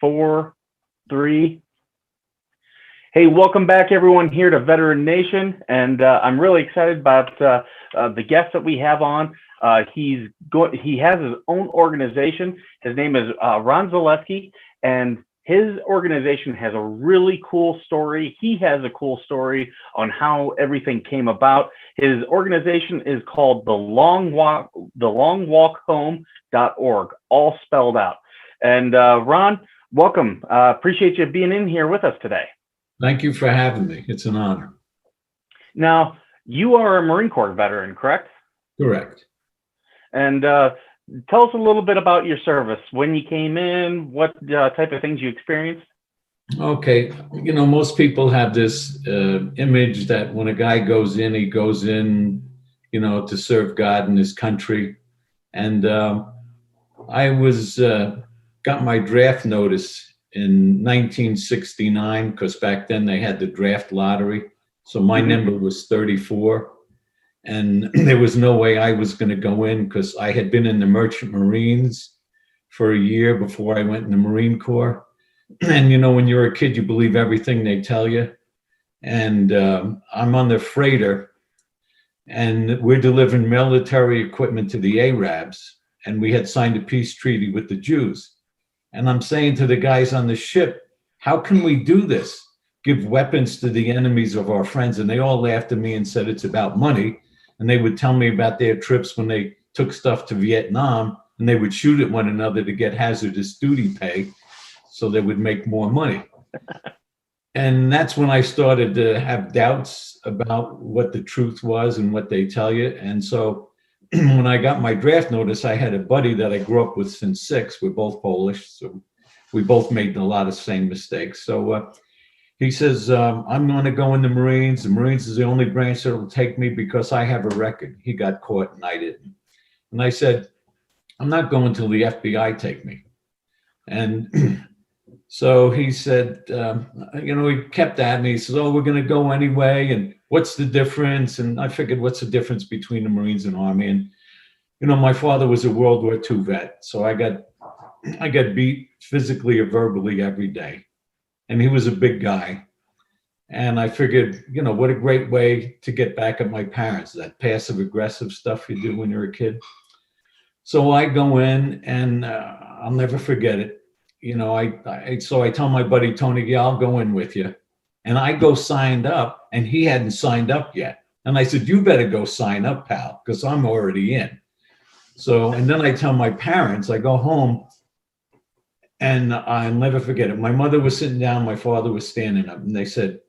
four, three. Hey, welcome back, everyone, here to Veteran Nation, and I'm really excited about the guest that we have on. He has his own organization. His name is Ron Zaleski, and his organization has a really cool story. He has a cool story on how everything came about. His organization is called thelongwalkhome.org, all spelled out. And Ron, welcome. Appreciate you being in here with us today. Thank you for having me. It's an honor. Now, you are a Marine Corps veteran, correct? Correct. And tell us a little bit about your service, when you came in, what type of things you experienced. Okay. You know, most people have this image that when a guy goes in, he goes in, you know, to serve God and his country. And I got my draft notice in 1969, because back then they had the draft lottery. So my number was 34. And there was no way I was going to go in, because I had been in the Merchant Marines for a year before I went in the Marine Corps. And, you know, when you're a kid, you believe everything they tell you. And I'm on the freighter, and we're delivering military equipment to the Arabs. And we had signed a peace treaty with the Jews. And I'm saying to the guys on the ship, how can we do this? Give weapons to the enemies of our friends. And they all laughed at me and said it's about money. And they would tell me about their trips when they took stuff to Vietnam, and they would shoot at one another to get hazardous duty pay so they would make more money. And that's when I started to have doubts about what the truth was and what they tell you. And so when I got my draft notice, I had a buddy that I grew up with since 6. We're both Polish, so we both made a lot of same mistakes. So he says, I'm going to go in the Marines. The Marines is the only branch that will take me because I have a record. He got caught and I didn't. And I said, I'm not going till the FBI take me. And so he said, you know, he kept at me. He says, oh, we're going to go anyway. And what's the difference? And I figured, what's the difference between the Marines and Army? And, you know, my father was a World War II vet. So I got beat physically or verbally every day. And he was a big guy. And I figured, you know, what a great way to get back at my parents, that passive aggressive stuff you do when you're a kid. So I go in, and I'll never forget it. You know, so I tell my buddy, Tony, yeah, I'll go in with you. And I go signed up, and he hadn't signed up yet. And I said, you better go sign up, pal, because I'm already in. So, and then I tell my parents, I go home, and I'll never forget it. My mother was sitting down, my father was standing up, and I said,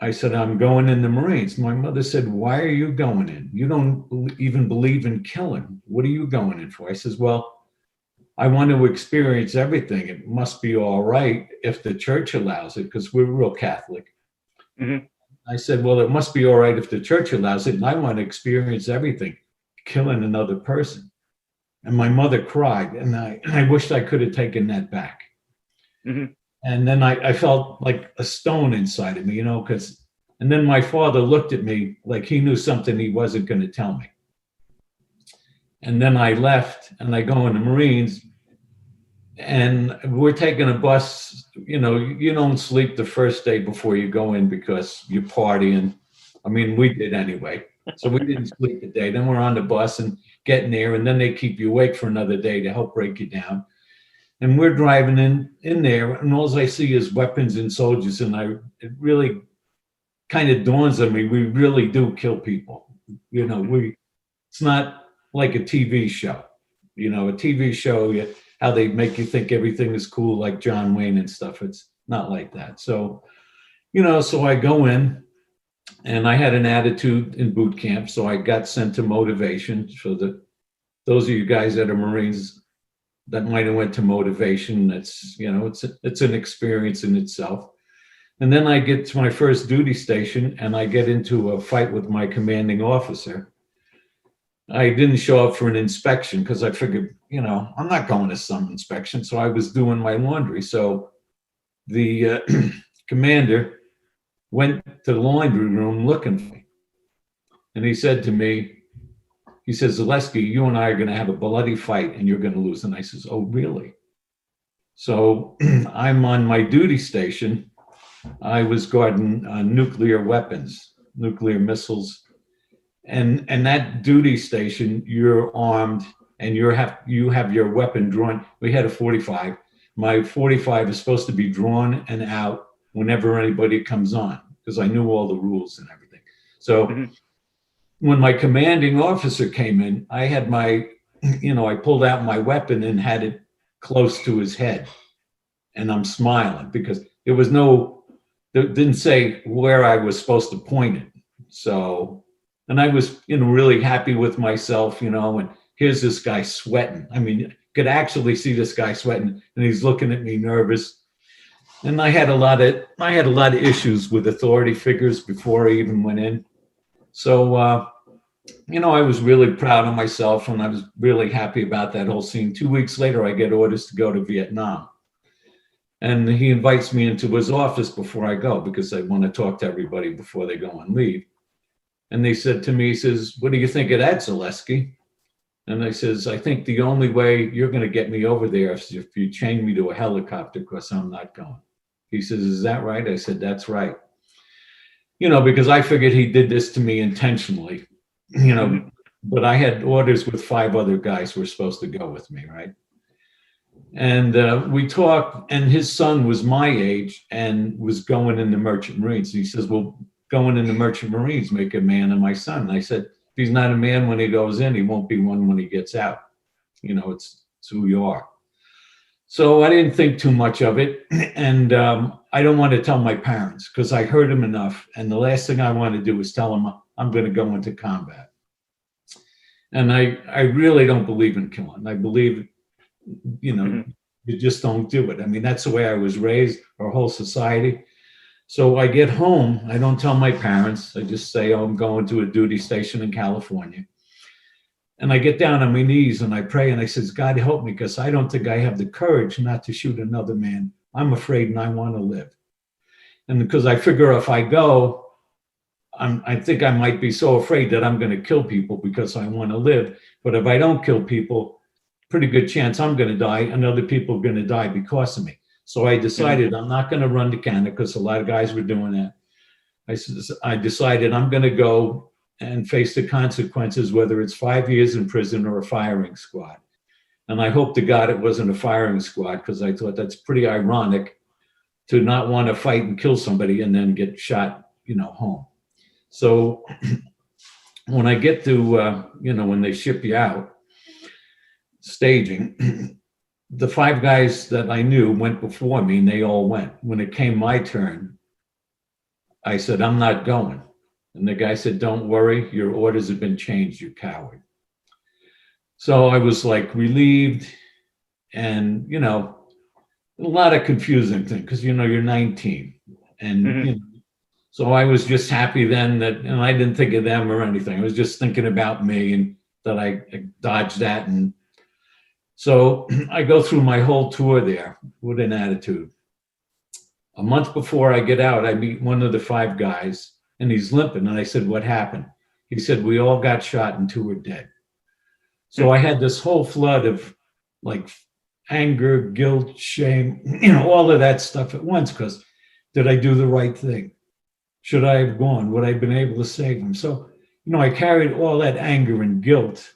I'm going in the Marines. My mother said, why are you going in? You don't even believe in killing. What are you going in for? I says, well, I want to experience everything. It must be all right if the church allows it, because we're real Catholic. I said, well, it must be all right if the church allows it, and I want to experience everything, killing another person. And my mother cried, and I wished I could have taken that back. And then I felt like a stone inside of me, you know, and then my father looked at me like he knew something he wasn't going to tell me. And then I left, and I go in the Marines, and we're taking a bus. You know, you don't sleep the first day before you go in because you're partying. I mean, we did anyway. So we didn't sleep the day. Then we're on the bus and getting there, and then they keep you awake for another day to help break you down. And we're driving in there, and all I see is weapons and soldiers. And it really kind of dawns on me, we really do kill people. You know, it's not like a TV show. You know, a TV show, how they make you think everything is cool, like John Wayne and stuff. It's not like that. So, you know, so I go in, and I had an attitude in boot camp. So I got sent to motivation. So that those of you guys that are Marines that might have went to motivation, that's, you know, it's an experience in itself. And then I get to my first duty station, and I get into a fight with my commanding officer. I didn't show up for an inspection because I figured, you know, I'm not going to some inspection. So I was doing my laundry. So the commander went to the laundry room looking for me. And he said to me, he says, Zaleski, you and I are going to have a bloody fight and you're going to lose. And I says, oh, really? So I'm on my duty station. I was guarding nuclear weapons, nuclear missiles. And that duty station, you're armed and you have your weapon drawn. We had a 45. My 45 is supposed to be drawn and out whenever anybody comes on, because I knew all the rules and everything. So when my commanding officer came in, I had I pulled out my weapon and had it close to his head. And I'm smiling because it didn't say where I was supposed to point it. So, and I was, really happy with myself, and here's this guy sweating. I mean, could actually see this guy sweating, and he's looking at me nervous. And I had a lot of issues with authority figures before I even went in. So, I was really proud of myself, and I was really happy about that whole scene. 2 weeks later, I get orders to go to Vietnam. And he invites me into his office before I go, because I want to talk to everybody before they go on leave. And they said to me, he says, "What do you think of that, Zaleski?" And I says, "I think the only way you're going to get me over there is if you chain me to a helicopter, because I'm not going." He says, "Is that right?" I said, "That's right." Because I figured he did this to me intentionally, but I had orders with 5 other guys who were supposed to go with me, right? And we talked, and his son was my age and was going in the Merchant Marines. He says, "Well, going in the Merchant Marines make a man of my son." And I said, "If he's not a man when he goes in, he won't be one when he gets out. It's who you are." So I didn't think too much of it. And I don't want to tell my parents, because I heard them enough. And the last thing I want to do is tell them I'm going to go into combat. And I really don't believe in killing. I believe, you just don't do it. I mean, that's the way I was raised, our whole society. So I get home, I don't tell my parents. I just say, "Oh, I'm going to a duty station in California." And I get down on my knees and I pray and I says, "God, help me, because I don't think I have the courage not to shoot another man. I'm afraid and I want to live." And because I figure if I go, I think I might be so afraid that I'm going to kill people because I want to live. But if I don't kill people, pretty good chance I'm going to die, and other people are going to die because of me. So I decided I'm not going to run to Canada, because a lot of guys were doing that. I decided I'm going to go and face the consequences, whether it's 5 years in prison or a firing squad. And I hope to God it wasn't a firing squad, because I thought that's pretty ironic to not want to fight and kill somebody and then get shot, home. So when I get to, when they ship you out, staging, the 5 guys that I knew went before me, and they all went. When it came my turn, I said, "I'm not going." And the guy said, "Don't worry, your orders have been changed, you coward." So I was like relieved, and, a lot of confusing things, because, you're 19. And, so I was just happy then and I didn't think of them or anything. I was just thinking about me, and that I dodged that. And so I go through my whole tour there with an attitude. A month before I get out, I meet one of the 5 guys, and he's limping. And I said, "What happened?" He said, "We all got shot and 2 are dead." So I had this whole flood of like anger, guilt, shame, all of that stuff at once, because did I do the right thing? Should I have gone? Would I have been able to save him? So, I carried all that anger and guilt.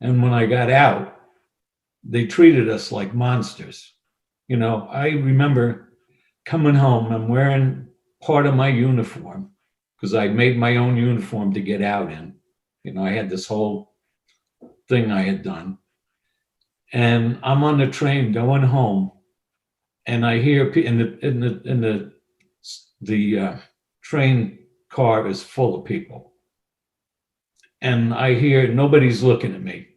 And when I got out, they treated us like monsters. I remember coming home, I'm wearing part of my uniform, because I made my own uniform to get out in. I had this whole thing I had done. And I'm on the train going home, and I hear in the train car is full of people. And I hear nobody's looking at me.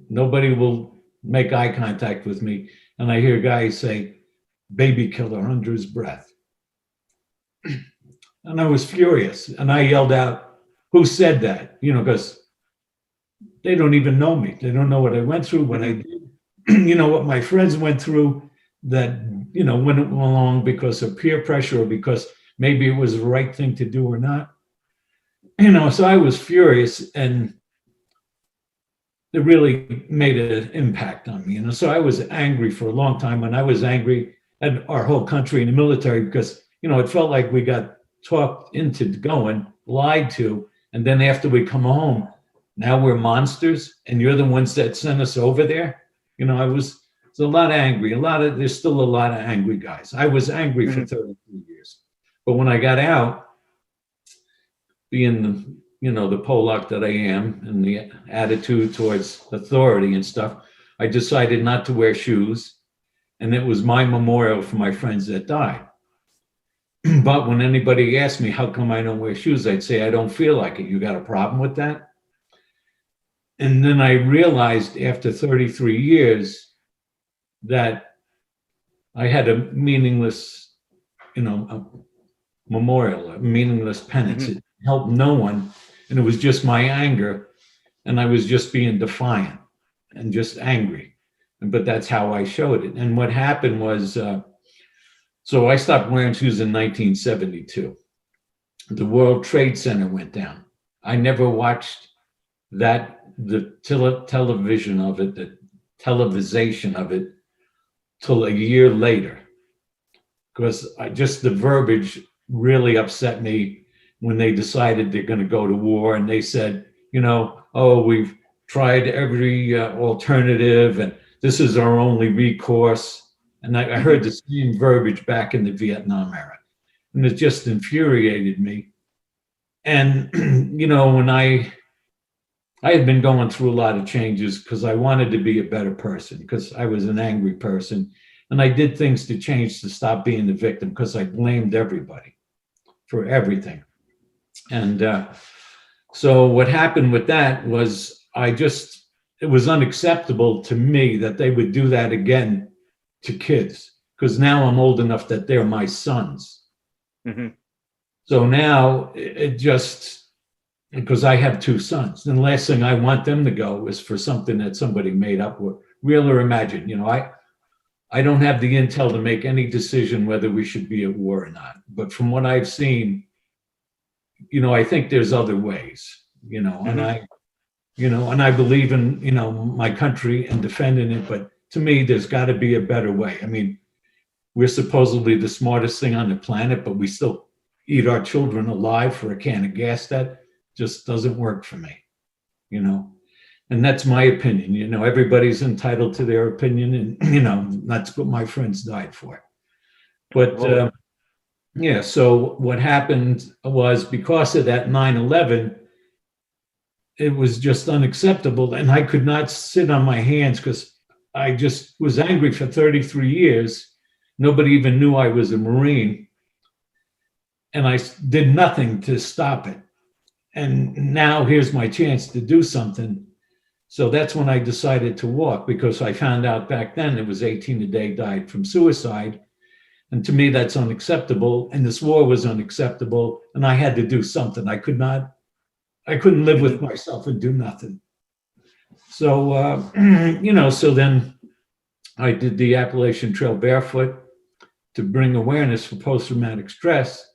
Nobody will make eye contact with me. And I hear guys say, "Baby killer," under his breath. And I was furious. And I yelled out, "Who said that?" Because they don't even know me. They don't know what I went through, what I did, what my friends went through, that, went along because of peer pressure, or because maybe it was the right thing to do or not. So I was furious. And it really made an impact on me. So I was angry for a long time, and I was angry at our whole country and the military because, it felt like we got talked into going, lied to, and then after we come home, now we're monsters, and you're the ones that sent us over there. There's a lot of angry, there's still a lot of angry guys. I was angry for 33 years. But when I got out, being the Polak that I am and the attitude towards authority and stuff, I decided not to wear shoes. And it was my memorial for my friends that died. But when anybody asked me, how come I don't wear shoes? I'd say, I don't feel like it. You got a problem with that? And then I realized after 33 years that I had a meaningless, a memorial, a meaningless penance. It helped no one. And it was just my anger. And I was just being defiant and just angry. But that's how I showed it. And what happened was, so I stopped wearing shoes in 1972. The World Trade Center went down. I never watched the television of it, the televisation of it, till a year later. Because the verbiage really upset me when they decided they're going to go to war. And they said, we've tried every alternative and this is our only recourse. And I heard the same verbiage back in the Vietnam era. And it just infuriated me. And, when I had been going through a lot of changes because I wanted to be a better person, because I was an angry person. And I did things to change to stop being the victim because I blamed everybody for everything. And so what happened with that was it was unacceptable to me that they would do that again to kids, because now I'm old enough that they're my sons. So now because I have two sons, and the last thing I want them to go is for something that somebody made up or real or imagined. I don't have the intel to make any decision whether we should be at war or not. But from what I've seen, I think there's other ways, and I believe in, my country and defending it. But to me, there's got to be a better way. I mean, we're supposedly the smartest thing on the planet, but we still eat our children alive for a can of gas. That just doesn't work for me, and that's my opinion. Everybody's entitled to their opinion, and, that's what my friends died for. But so what happened was, because of that 9/11, it was just unacceptable. And I could not sit on my hands because I just was angry for 33 years. Nobody even knew I was a Marine. And I did nothing to stop it. And now here's my chance to do something. So that's when I decided to walk, because I found out back then it was 18 a day died from suicide. And to me, that's unacceptable. And this war was unacceptable. And I had to do something. I couldn't live with myself and do nothing. So, so then I did the Appalachian Trail barefoot to bring awareness for post-traumatic stress.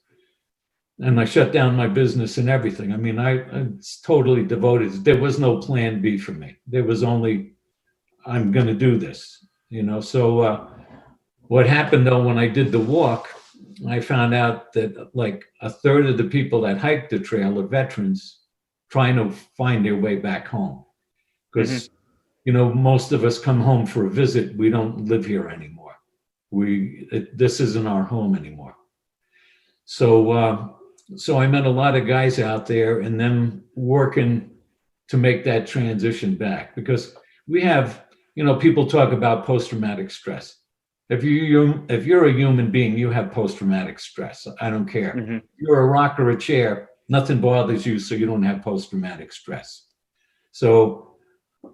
And I shut down my business and everything. I mean, I was totally devoted. There was no plan B for me. There was only, I'm going to do this, So what happened, though, when I did the walk, I found out that like a third of the people that hiked the trail are veterans trying to find their way back home. Because, most of us come home for a visit. We don't live here anymore. This isn't our home anymore. So I met a lot of guys out there, and them working to make that transition back, because we have, people talk about post-traumatic stress. If you're a human being, you have post-traumatic stress. I don't care. If you're a rock or a chair, nothing bothers you, so you don't have post-traumatic stress. So,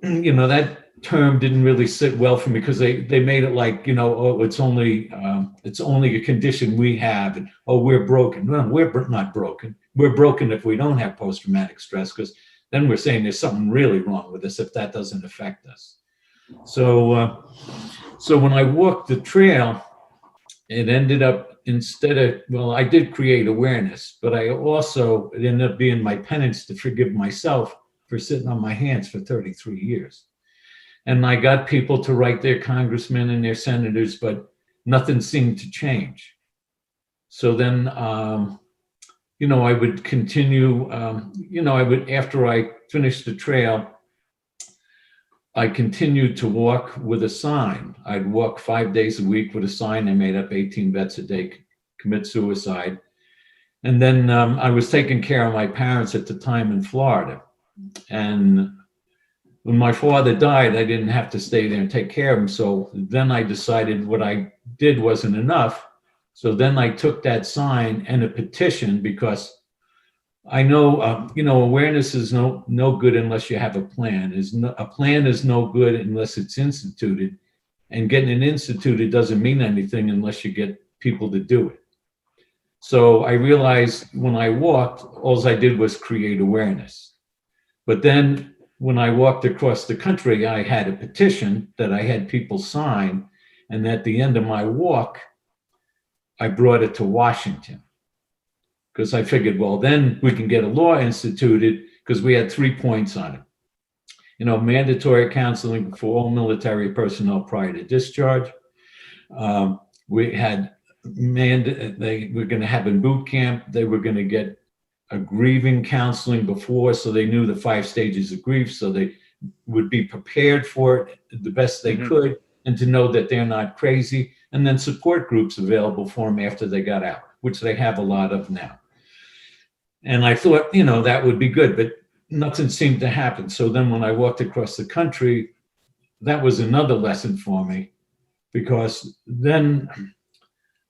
that term didn't really sit well for me, because they made it like, it's only a condition we have, and we're broken. No, we're not broken. We're broken if we don't have post-traumatic stress, because then we're saying there's something really wrong with us if that doesn't affect us. So when I walked the trail, it ended up, I did create awareness, but it ended up being my penance to forgive myself for sitting on my hands for 33 years. And I got people to write their congressmen and their senators, but nothing seemed to change. So then, I would continue, after I finished the trail, I continued to walk with a sign. I'd walk 5 days a week with a sign. I made up 18 vets a day commit suicide. And then I was taking care of my parents at the time in Florida. And when my father died, I didn't have to stay there and take care of him. So then I decided what I did wasn't enough. So then I took that sign and a petition, because I know, awareness is no good unless you have a plan. A plan is no good unless it's instituted. And getting it instituted doesn't mean anything unless you get people to do it. So I realized when I walked, all I did was create awareness. But then when I walked across the country, I had a petition that I had people sign. And at the end of my walk, I brought it to Washington, because I figured, well, then we can get a law instituted, because we had 3 points on it. Mandatory counseling for all military personnel prior to discharge. We had they were going to have in boot camp, they were going to get a grieving counseling before, so they knew the 5 stages of grief, so they would be prepared for it the best they could, and to know that they're not crazy. And then support groups available for them after they got out, which they have a lot of now. And I thought, that would be good, but nothing seemed to happen. So then when I walked across the country, that was another lesson for me, because then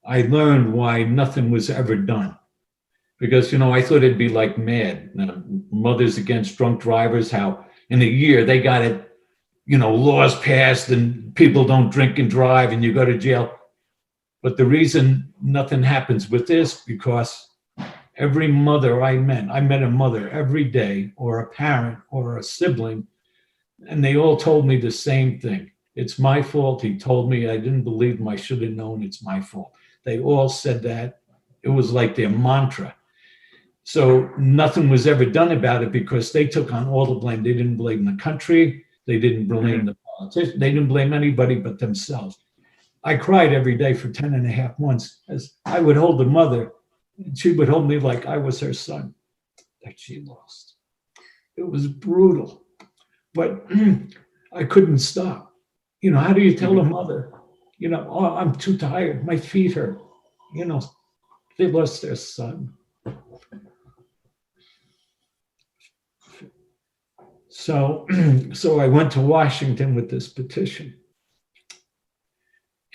I learned why nothing was ever done. Because, I thought it'd be like MAD, Mothers Against Drunk Drivers, how in a year they got it, laws passed and people don't drink and drive and you go to jail. But the reason nothing happens with this, because every mother I met a mother every day, or a parent or a sibling, and they all told me the same thing. It's my fault. He told me I didn't believe him. I should have known. It's my fault. They all said that. It was like their mantra. So nothing was ever done about it, because they took on all the blame. They didn't blame the country. They didn't blame the politicians. They didn't blame anybody but themselves. I cried every day for 10 and a half months, as I would hold the mother, and she would hold me like I was her son that she lost. It was brutal, but I couldn't stop. How do you tell a mother, oh, I'm too tired, my feet hurt, they lost their son. So I went to Washington with this petition.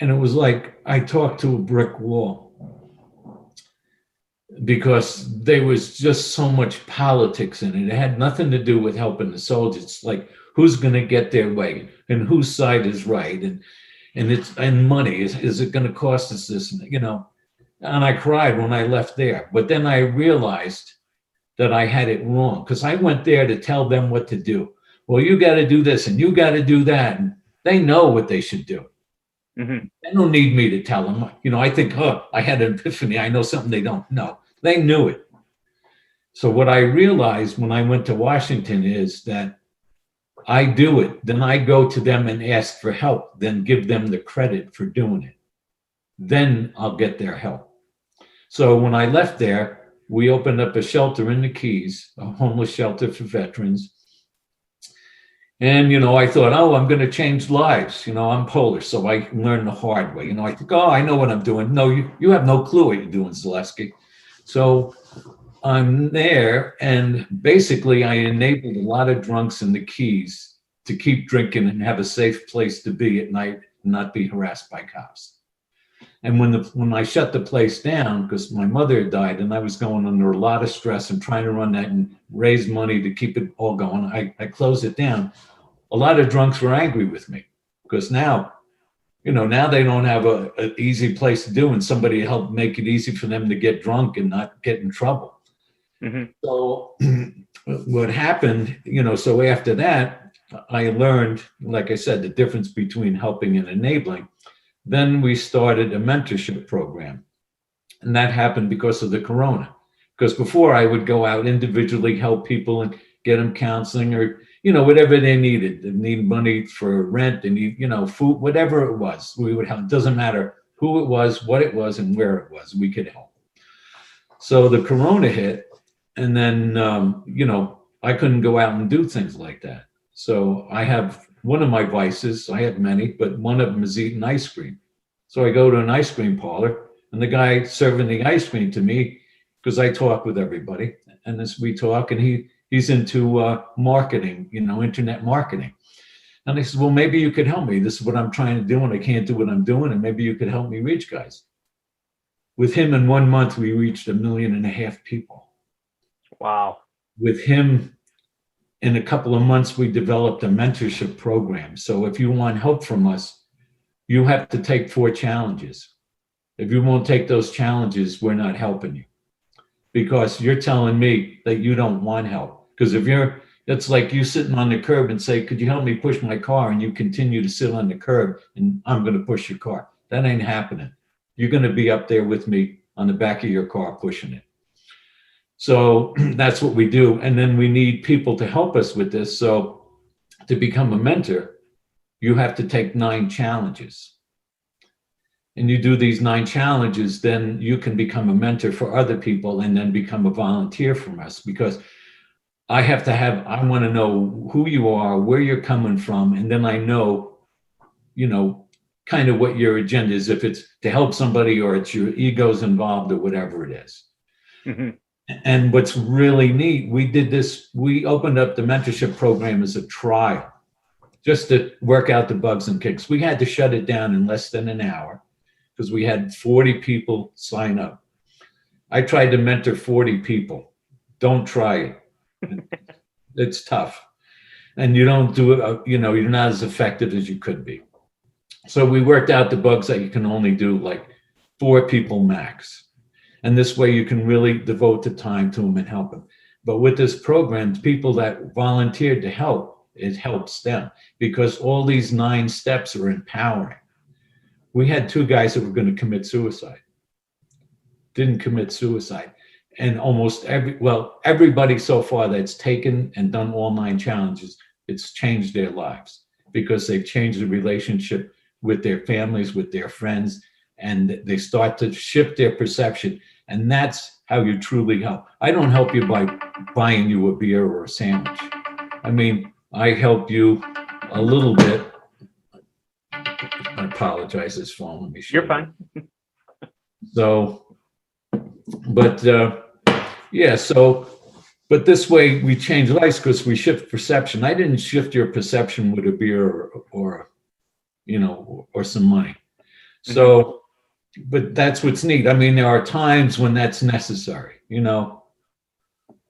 And it was like I talked to a brick wall, because there was just so much politics in it. It had nothing to do with helping the soldiers. It's like, who's going to get their way and whose side is right, and money. Is it going to cost us this? And I cried when I left there. But then I realized that I had it wrong, because I went there to tell them what to do. Well, you got to do this and you got to do that. And they know what they should do. They don't need me to tell them. I think, I had an epiphany. I know something they don't know. They knew it. So what I realized when I went to Washington is that I do it. Then I go to them and ask for help, then give them the credit for doing it. Then I'll get their help. So when I left there, we opened up a shelter in the Keys, a homeless shelter for veterans. And, I thought, I'm going to change lives. I'm Polish, so I learned the hard way. I think, I know what I'm doing. No, you have no clue what you're doing, Zaleski. So I'm there, and basically I enabled a lot of drunks in the Keys to keep drinking and have a safe place to be at night and not be harassed by cops. And when I shut the place down, because my mother had died and I was going under a lot of stress and trying to run that and raise money to keep it all going, I closed it down. A lot of drunks were angry with me, because now they don't have an easy place to do, and somebody helped make it easy for them to get drunk and not get in trouble. So what happened, so after that, I learned, like I said, the difference between helping and enabling. Then we started a mentorship program. And that happened because of the corona. Because before I would go out individually, help people, and get them counseling or, whatever they needed. They need money for rent, they need, food, whatever it was, we would help. It doesn't matter who it was, what it was, and where it was, we could help. So the corona hit, and then, I couldn't go out and do things like that. So I have one of my vices, I have many, but one of them is eating ice cream. So I go to an ice cream parlor, and the guy serving the ice cream to me, because I talk with everybody, and we talk, and he's into marketing, internet marketing. And I said, well, maybe you could help me. This is what I'm trying to do, and I can't do what I'm doing, and maybe you could help me reach guys. With him in 1 month, we reached 1.5 million people. Wow. With him, in a couple of months, we developed a mentorship program. So if you want help from us, you have to take 4 challenges. If you won't take those challenges, we're not helping you, because you're telling me that you don't want help. Because it's like you sitting on the curb and say, could you help me push my car? And you continue to sit on the curb and I'm going to push your car. That ain't happening. You're going to be up there with me on the back of your car pushing it. So that's what we do. And then we need people to help us with this. So to become a mentor, you have to take 9 challenges. And you do these 9 challenges, then you can become a mentor for other people and then become a volunteer from us. Because I want to know who you are, where you're coming from. And then I know, kind of what your agenda is, if it's to help somebody or it's your ego's involved or whatever it is. Mm-hmm. And what's really neat, we opened up the mentorship program as a trial, just to work out the bugs and kinks. We had to shut it down in less than an hour because we had 40 people sign up. I tried to mentor 40 people. Don't try it. It's tough. And you don't do it, you're not as effective as you could be. So we worked out the bugs that you can only do like 4 people max. And this way you can really devote the time to them and help them. But with this program, people that volunteered to help, it helps them because all these 9 steps are empowering. We had 2 guys that were going to commit suicide, didn't commit suicide. And almost everybody so far that's taken and done all 9 challenges, it's changed their lives because they've changed the relationship with their families, with their friends, and they start to shift their perception. And that's how you truly help. I don't help you by buying you a beer or a sandwich. I mean, I help you a little bit. I apologize, this phone. Let me show you. You're fine. So, but but this way we change lives because we shift perception. I didn't shift your perception with a beer or some money. So, but that's what's neat. I mean, there are times when that's necessary,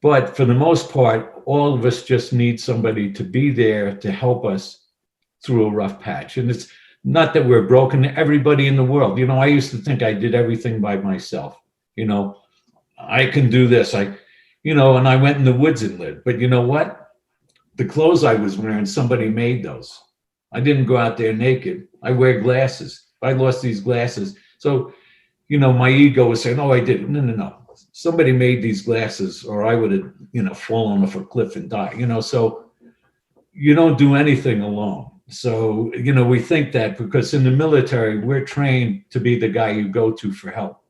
but for the most part, all of us just need somebody to be there to help us through a rough patch. And it's not that we're broken. Everybody in the world, I used to think I did everything by myself. I can do this. And I went in the woods and lived. But you know what? The clothes I was wearing, somebody made those. I didn't go out there naked. I wear glasses. I lost these glasses. So, my ego was saying, oh, I did it. No. Somebody made these glasses or I would have, fallen off a cliff and died, so you don't do anything alone. So, we think that because in the military, we're trained to be the guy you go to for help,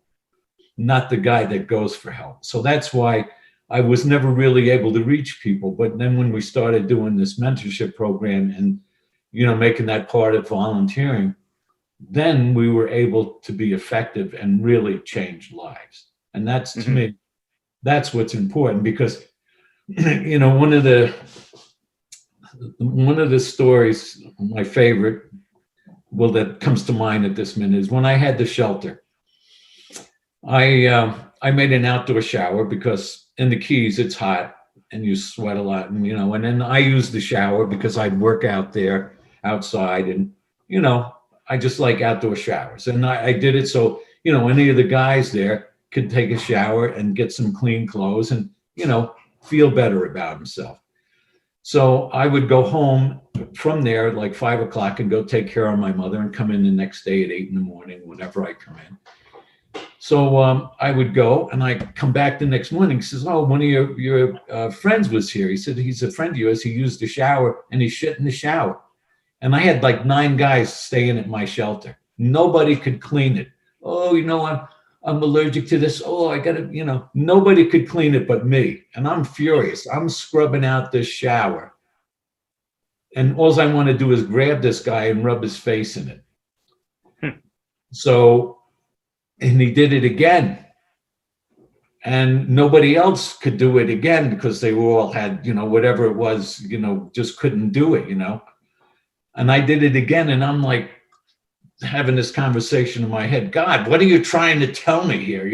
not the guy that goes for help. So that's why I was never really able to reach people. But then when we started doing this mentorship program and, making that part of volunteering, then we were able to be effective and really change lives. And that's, to me, that's what's important because, one of the stories, my favorite, that comes to mind at this minute is when I had the shelter. I made an outdoor shower because in the Keys it's hot and you sweat a lot, and and then I used the shower because I'd work out there outside, and I just like outdoor showers, and I did it so any of the guys there could take a shower and get some clean clothes and feel better about himself. So I would go home from there like 5 o'clock and go take care of my mother and come in the next day at 8 in the morning, whenever I come in. So I would go, and I come back the next morning. He says, "Oh, one of your friends was here." He said, "He's a friend of yours. He used the shower and he shit in the shower." And I had like 9 guys staying at my shelter. Nobody could clean it. Oh, I'm allergic to this. Oh, I got to. Nobody could clean it but me. And I'm furious. I'm scrubbing out this shower. And all I want to do is grab this guy and rub his face in it. So, and he did it again. And nobody else could do it again because they all had, whatever it was, just couldn't do it, And I did it again. And I'm like having this conversation in my head, God, what are you trying to tell me here,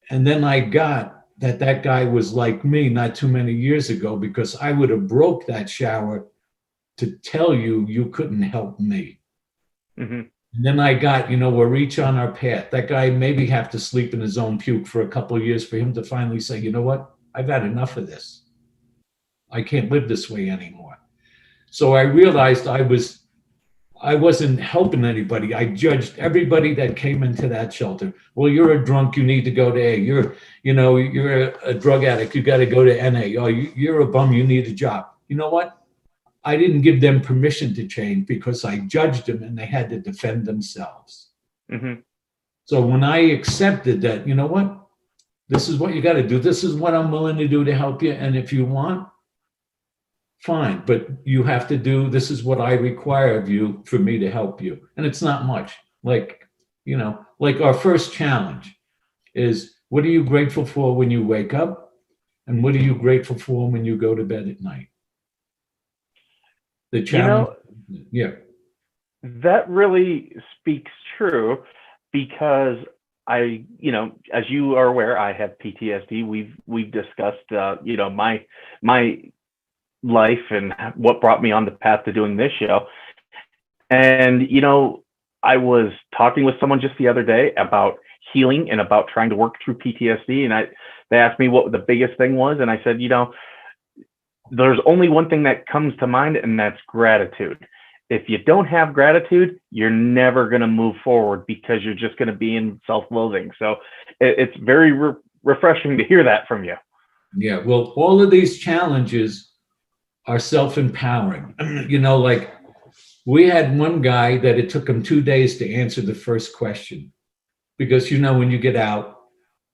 And then I got that guy was like me not too many years ago, because I would have broke that shower to tell you couldn't help me. Mm-hmm. And then I got, we're each on our path. That guy maybe have to sleep in his own puke for a couple of years for him to finally say, you know what? I've had enough of this. I can't live this way anymore. So I realized I wasn't helping anybody. I judged everybody that came into that shelter. Well, you're a drunk, you need to go to A. You're a drug addict, you got to go to NA. Oh, you're a bum, you need a job. You know what? I didn't give them permission to change because I judged them and they had to defend themselves. Mm-hmm. So when I accepted that, you know what? This is what you got to do. This is what I'm willing to do to help you. And if you want, fine. But you have to do, this is what I require of you for me to help you. And it's not much. Like our first challenge is, what are you grateful for when you wake up? And what are you grateful for when you go to bed at night? The challenge, that really speaks true, because I, as you are aware, I have PTSD. We've discussed, my life and what brought me on the path to doing this show. And, I was talking with someone just the other day about healing and about trying to work through PTSD. And they asked me what the biggest thing was. And I said, there's only one thing that comes to mind, and that's gratitude. If you don't have gratitude, you're never going to move forward, because you're just going to be in self-loathing. So it's very refreshing to hear that from you. Yeah, well, all of these challenges are self-empowering. Like we had one guy that it took him 2 days to answer the first question, because, when you get out,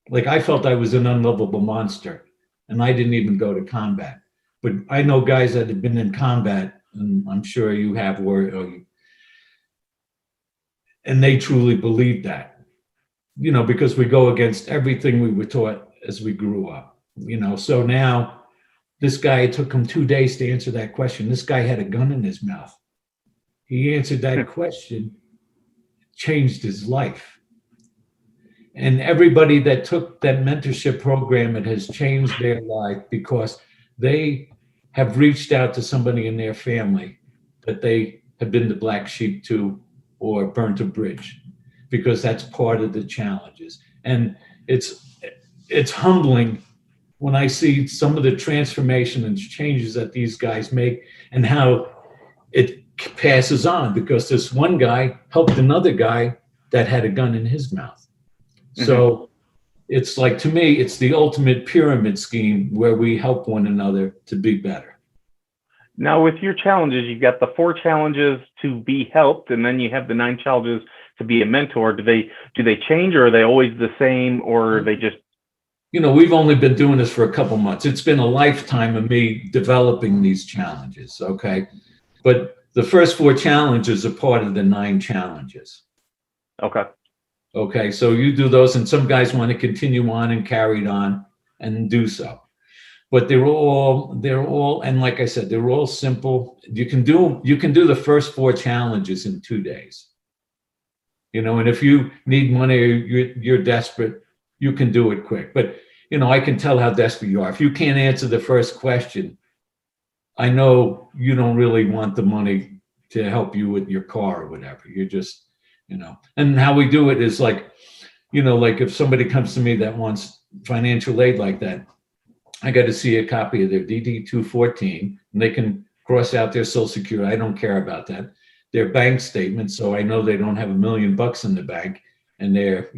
like I felt I was an unlovable monster and I didn't even go to combat. But I know guys that have been in combat, and I'm sure you have, and they truly believe that, because we go against everything we were taught as we grew up, So now this guy, it took him 2 days to answer that question. This guy had a gun in his mouth. He answered that question, changed his life. And everybody that took that mentorship program, it has changed their life, because they have reached out to somebody in their family that they have been the black sheep to, or burnt a bridge, because that's part of the challenges. And it's humbling when I see some of the transformation and changes that these guys make, and how it passes on, because this one guy helped another guy that had a gun in his mouth. Mm-hmm. So it's like, to me, it's the ultimate pyramid scheme where we help one another to be better. Now, with your challenges, you've got the 4 challenges to be helped, and then you have the 9 challenges to be a mentor. Do they change, or are they always the same, or are they just? We've only been doing this for a couple months. It's been a lifetime of me developing these challenges. Okay. But the first 4 challenges are part of the 9 challenges. Okay, so you do those, and some guys want to continue on and carry it on and do so. But they're all, and like I said, they're all simple. You can do the first 4 challenges in 2 days. And if you need money or you're desperate, you can do it quick. But I can tell how desperate you are. If you can't answer the first question, I know you don't really want the money to help you with your car or whatever. You're just, and how we do it is like, like if somebody comes to me that wants financial aid like that, I got to see a copy of their DD-214, and they can cross out their Social Security. I don't care about that. Their bank statement, so I know they don't have $1 million in the bank, and they're,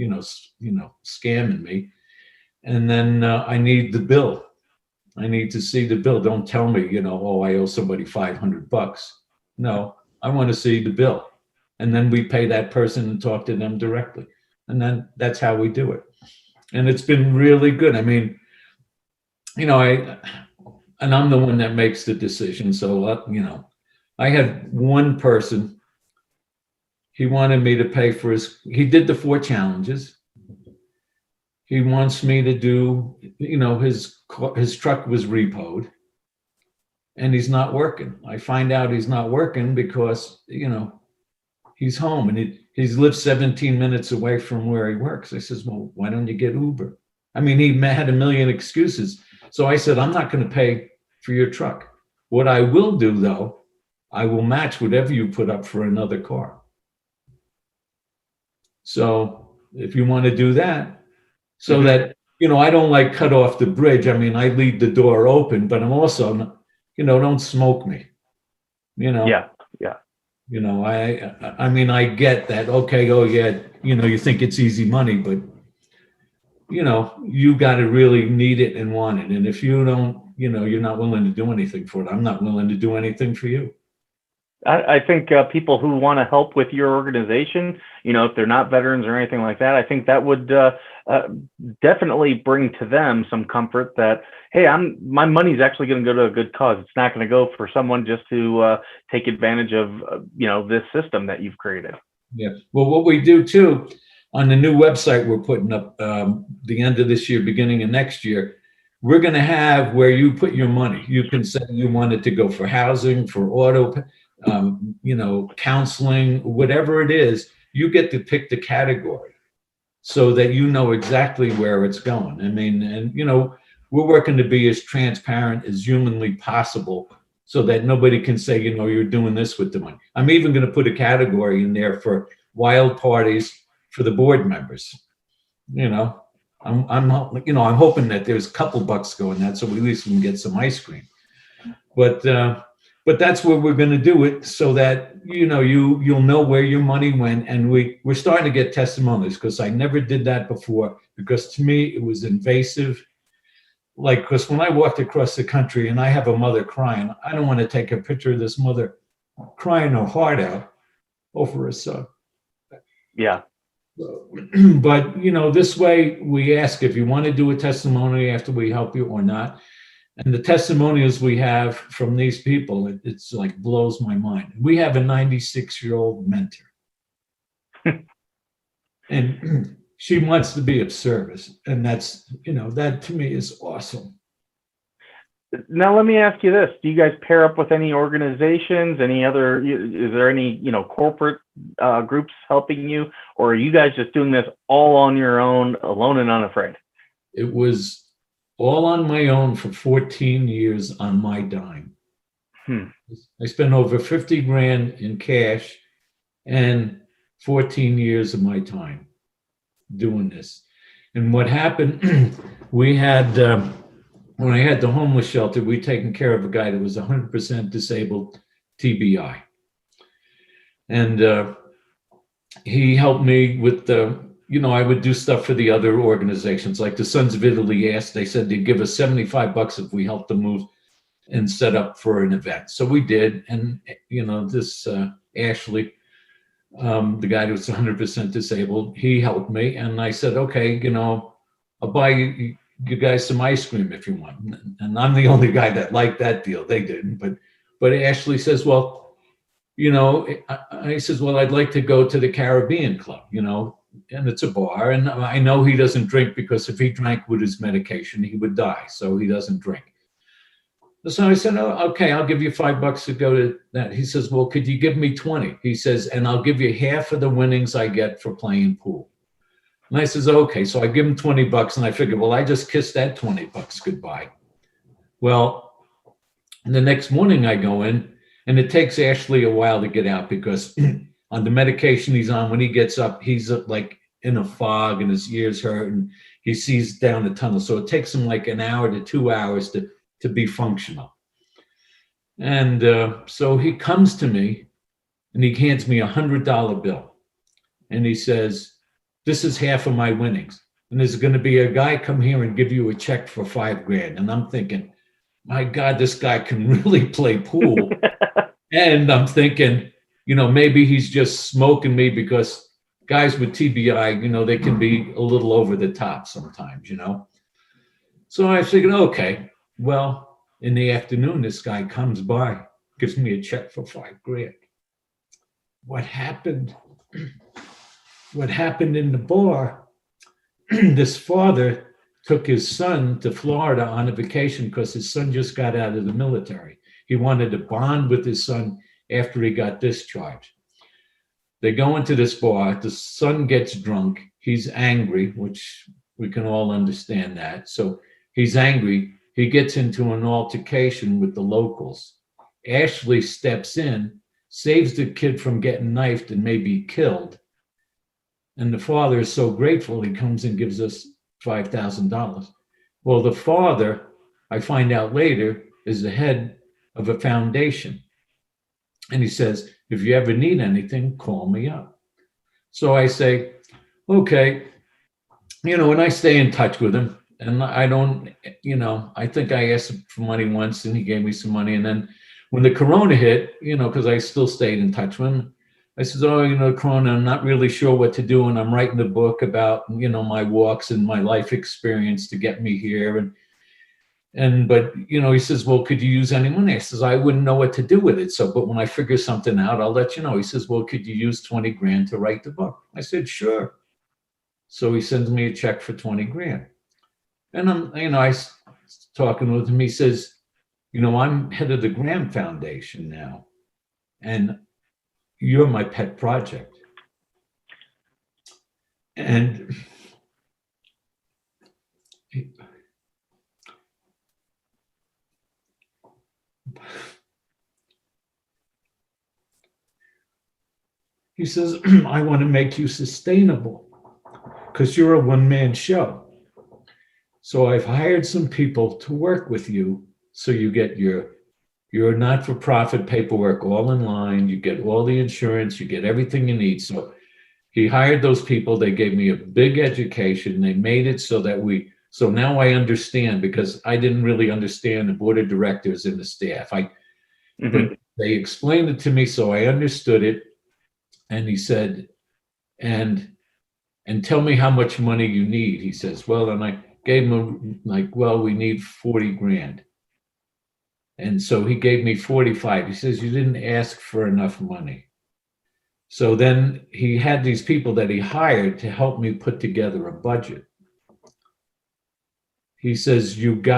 scamming me. And then I need the bill. I need to see the bill. Don't tell me, oh, I owe somebody $500. No, I want to see the bill. And then we pay that person and talk to them directly. And then that's how we do it. And it's been really good. I mean, I'm the one that makes the decision. So, I had one person, he wanted me to pay for he did the 4 challenges. He wants me to do, his truck was repoed and he's not working. I find out he's not working because, he's home and he's lived 17 minutes away from where he works. I says, well, why don't you get Uber? I mean, he had a million excuses. So I said, I'm not going to pay for your truck. What I will do, though, I will match whatever you put up for another car. So if you want to do that, so that, I don't like cut off the bridge. I mean, I leave the door open, but I'm also, don't smoke me, Yeah. I mean, I get that. Okay. Oh yeah. You think it's easy money, but you got to really need it and want it. And if you don't, you're not willing to do anything for it, I'm not willing to do anything for you. I think people who want to help with your organization, if they're not veterans or anything like that, I think that would definitely bring to them some comfort that, hey, my money's actually going to go to a good cause. It's not going to go for someone just to take advantage of, this system that you've created. Yeah. Well, what we do too, on the new website we're putting up the end of this year, beginning of next year, we're going to have where you put your money. You can say you want it to go for housing, for auto, counseling, whatever it is, you get to pick the category so that you know exactly where it's going. I mean, and, we're working to be as transparent as humanly possible so that nobody can say, you're doing this with the money. I'm even going to put a category in there for wild parties for the board members. I'm hoping that there's a couple bucks going that so at least we can get some ice cream. But that's where we're going to do it so that, you'll know where your money went. And we're starting to get testimonials because I never did that before, because to me, it was invasive. Because when I walked across the country and I have a mother crying, I don't want to take a picture of this mother crying her heart out over her son. Yeah. But, this way we ask if you want to do a testimony after we help you or not. And the testimonials we have from these people, it's like blows my mind. We have a 96-year-old mentor. And she wants to be of service. And that's, that to me is awesome. Now, let me ask you this. Do you guys pair up with any organizations, is there any, corporate groups helping you? Or are you guys just doing this all on your own, alone and unafraid? It was all on my own for 14 years on my dime. I spent over 50 grand in cash and 14 years of my time doing this. And what happened, we had, when I had the homeless shelter, we'd taken care of a guy that was 100% disabled, TBI. And he helped me with I would do stuff for the other organizations, like the Sons of Italy they said they'd give us $75 if we helped them move and set up for an event. So we did. And, this Ashley, the guy who was 100% disabled, he helped me. And I said, okay, I'll buy you guys some ice cream if you want. And I'm the only guy that liked that deal. They didn't. But Ashley says, well, I says, well, I'd like to go to the Caribbean Club, and it's a bar. And I know he doesn't drink because if he drank with his medication, he would die. So he doesn't drink. So I said, oh, okay, I'll give you $5 to go to that. He says, well, could you give me 20? He says, and I'll give you half of the winnings I get for playing pool. And I says, okay. So I give him $20 and I figured, well, I just kissed that $20 goodbye. Well, the next morning I go in and it takes Ashley a while to get out because on the medication he's on, when he gets up, he's like in a fog and his ears hurt and he sees down the tunnel. So it takes him like an hour to 2 hours to be functional. And so he comes to me and he hands me $100 bill. And he says, this is half of my winnings. And there's going to be a guy come here and give you a check for $5,000. And I'm thinking, my God, this guy can really play pool. And I'm thinking, maybe he's just smoking me, because guys with TBI, they can be a little over the top sometimes, So I figured, okay, well, in the afternoon, this guy comes by, gives me a check for $5,000. What happened? What happened in the bar? This father took his son to Florida on a vacation because his son just got out of the military. He wanted to bond with his son after he got discharged. They go into this bar. The son gets drunk. He's angry, which we can all understand that. So he's angry. He gets into an altercation with the locals. Ashley steps in, saves the kid from getting knifed and maybe killed. And the father is so grateful, he comes and gives us $5,000. Well, the father, I find out later, is the head of a foundation. And he says, if you ever need anything, call me up. So I say, okay, and I stay in touch with him. And I don't, I think I asked him for money once and he gave me some money. And then when the corona hit, because I still stayed in touch with him, I said, corona, I'm not really sure what to do. And I'm writing a book about, my walks and my life experience to get me here. But he says, well, could you use any money? I says, I wouldn't know what to do with it. But when I figure something out, I'll let you know. He says, well, could you use $20,000 to write the book? I said, sure. So he sends me a check for $20,000. And I talking with him. He says, I'm head of the Graham Foundation now. And you're my pet project. And he says, I want to make you sustainable because you're a one-man show. So I've hired some people to work with you so you get your not-for-profit paperwork all in line, you get all the insurance, you get everything you need. So he hired those people. They gave me a big education. They made it so now I understand, because I didn't really understand the board of directors and the staff. But they explained it to me, so I understood it. And he said, and tell me how much money you need. He says, well, and I gave him we need $40,000. And so he gave me 45. He says, you didn't ask for enough money. So then he had these people that he hired to help me put together a budget. He says, and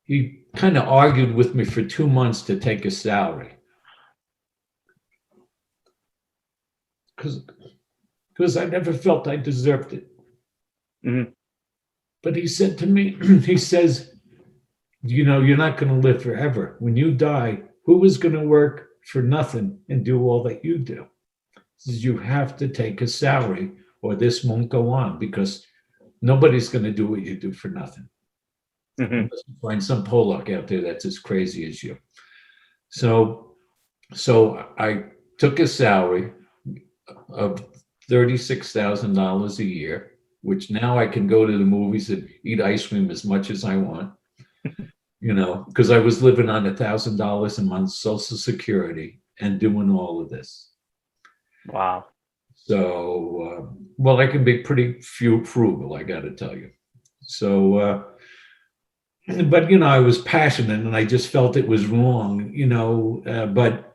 he kind of argued with me for 2 months to take a salary. Because I never felt I deserved it. Mm-hmm. But he said to me, he says, you're not going to live forever. When you die, who is going to work for nothing and do all that you do? He says, you have to take a salary or this won't go on, because nobody's going to do what you do for nothing. Mm-hmm. Find some Pollock out there that's as crazy as you. So I took a salary of $36,000 a year, which now I can go to the movies and eat ice cream as much as I want, because I was living on $1,000 a month Social Security and doing all of this. Wow. So, I can be pretty frugal, I got to tell you. So, but, I was passionate and I just felt it was wrong, but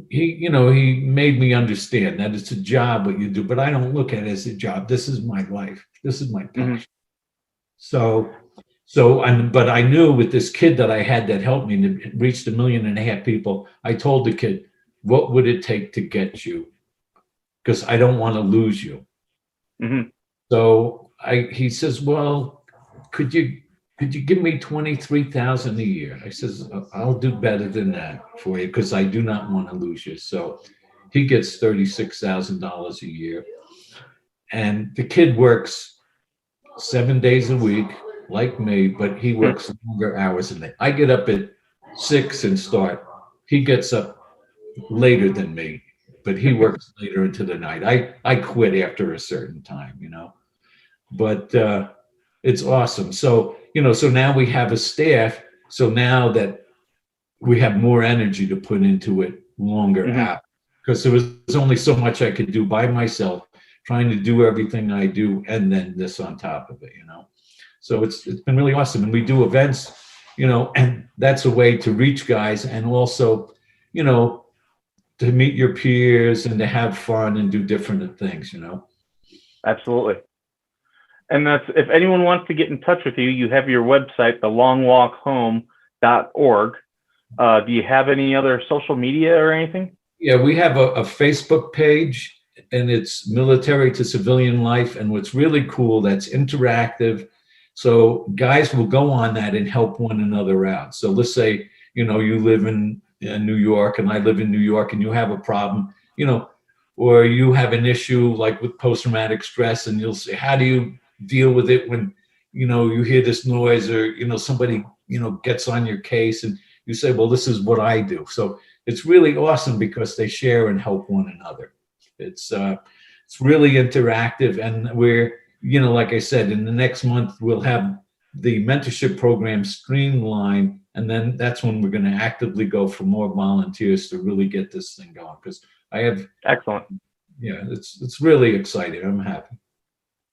he made me understand that it's a job what you do, but I don't look at it as a job. This is my life. This is my passion. Mm-hmm. But I knew with this kid that I had that helped me to reach 1.5 million people, I told the kid, what would it take to get you? Because I don't want to lose you. Mm-hmm. So he says, well, could you give me $23,000 a year? I says, I'll do better than that for you, because I do not want to lose you. So he gets $36,000 a year. And the kid works 7 days a week, like me, but he works longer hours than me. I get up at 6 and start. He gets up later than me. but he works later into the night. I quit after a certain time, but it's awesome. So, so now we have a staff. So now that we have more energy to put into it longer out, because there was only so much I could do by myself, trying to do everything I do, and then this on top of it, So it's been really awesome. And we do events, and that's a way to reach guys, and also, to meet your peers and to have fun and do different things, Absolutely. And that's, if anyone wants to get in touch with you, you have your website, thelongwalkhome.org. Do you have any other social media or anything? Yeah, we have a Facebook page, and it's Military to Civilian Life. And what's really cool, that's interactive. So guys will go on that and help one another out. So let's say, you live in New York and I live in New York, and you have a problem, or you have an issue like with post-traumatic stress, and you'll say, how do you deal with it when, you hear this noise, or, somebody, gets on your case, and you say, well, this is what I do. So it's really awesome because they share and help one another. It's really interactive, and we're, like I said, in the next month, we'll have the mentorship program streamlined, and then that's when we're going to actively go for more volunteers to really get this thing going. Because I have excellent. Yeah, it's really exciting. I'm happy.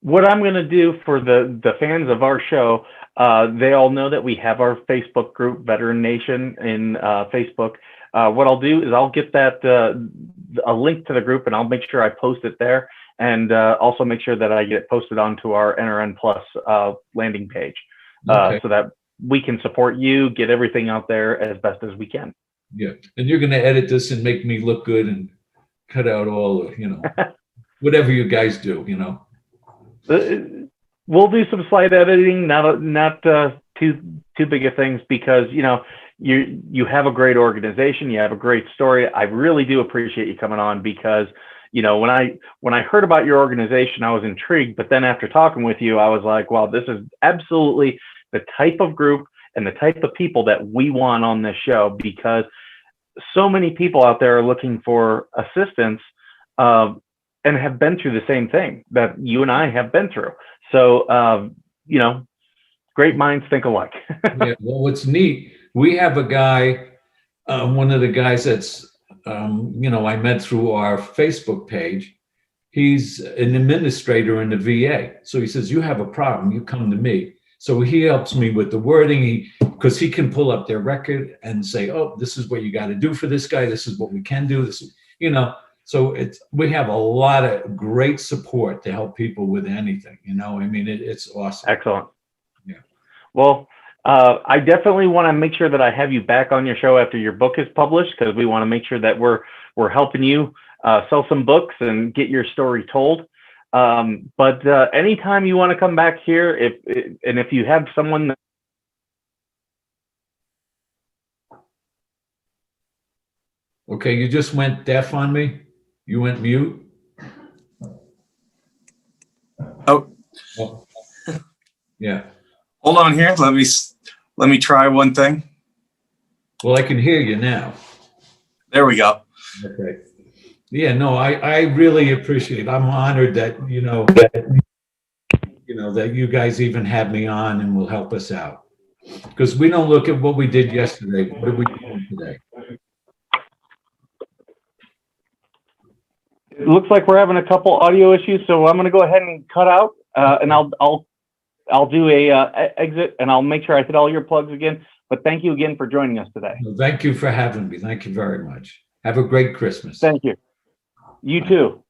What I'm going to do for the fans of our show, they all know that we have our Facebook group, Veteran Nation, in Facebook. What I'll do is I'll get that a link to the group, and I'll make sure I post it there, and also make sure that I get it posted onto our NRN Plus landing page, so that we can support you, get everything out there as best as we can. Yeah, and you're going to edit this and make me look good and cut out all the, whatever you guys do, We'll do some slight editing, not too big of things, because you have a great organization, you have a great story. I really do appreciate you coming on, because when I heard about your organization, I was intrigued, but then after talking with you, I was like, wow, this is absolutely the type of group and the type of people that we want on this show, because so many people out there are looking for assistance and have been through the same thing that you and I have been through. So, great minds think alike. Yeah, well, what's neat, we have a guy, one of the guys that's, I met through our Facebook page. He's an administrator in the VA. So he says, you have a problem, you come to me. So he helps me with the wording, because he can pull up their record and say, oh, this is what you got to do for this guy. This is what we can do. This is, so we have a lot of great support to help people with anything, it's awesome. Excellent. Yeah. Well, I definitely want to make sure that I have you back on your show after your book is published, because we want to make sure that we're helping you sell some books and get your story told. But anytime you want to come back here, if you have someone. Okay, you just went deaf on me. You went mute. Oh, yeah. Hold on here. Let me try one thing. Well, I can hear you now. There we go. Okay. Yeah, no, I really appreciate it. I'm honored that, that you guys even have me on and will help us out. Because we don't look at what we did yesterday. What are we doing today? It looks like we're having a couple audio issues, so I'm going to go ahead and cut out, and I'll do a exit, and I'll make sure I hit all your plugs again. But thank you again for joining us today. Well, thank you for having me. Thank you very much. Have a great Christmas. Thank you. You too.